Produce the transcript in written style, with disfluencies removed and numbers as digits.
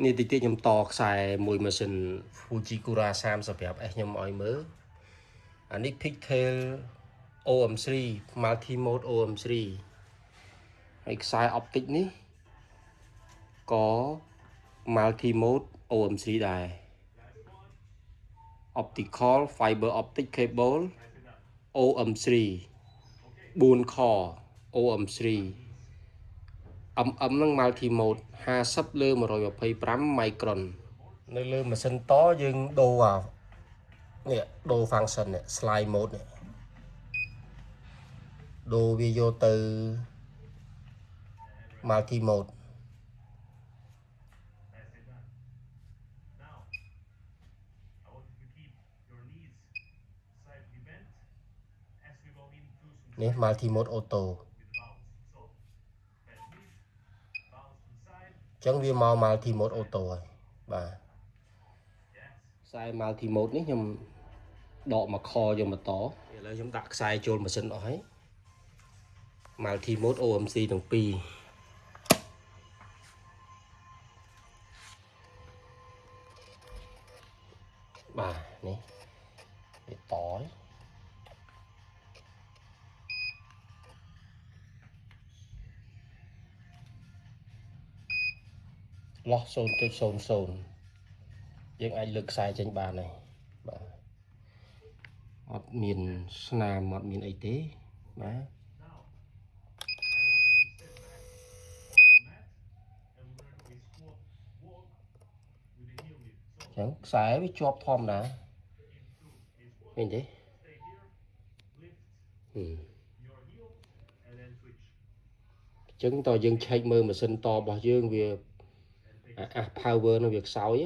นี่ติดยมตอกใส่มวยมาสินฟูจิกุระ3สำหรับไอ้ยมอ้อยมืออันนี้ Pixel OM3 Multi Mode OM3 ไอ้สายออปติกนี้ก็ Multi Mode OM3 ได้ Optical Fiber Optic Cable OM3 4 core OM3 នឹង Multi Mode 50 លើ 125 micron នៅលើម៉ាស៊ីនតយើងដូរនេះដូរ function នេះ slide mode នេះដូរវាយកទៅ multi mode នេះ multi mode auto ចឹងវាមក multi mode auto ហើយបាទខ្សែ multi mode នេះខ្ញុំដកមកខយកមកតឥឡូវខ្ញុំដាក់ខ្សែចូលម៉ាស៊ីនអស់ហើយ multi mode OMC ទាំងពីរបាទនេះវាតលោះ 0.00 យើងអាចលើកខ្សែចេញបានហើយបាទអត់មានស្នាមអត់មានអីទេបាទចឹងខ្សែវាជាប់ធម្មតាឃើញទេចឹងតើយើងឆែកមើលម៉ាស៊ីនតរបស់យើងវាpower នៅវាខ្សោយ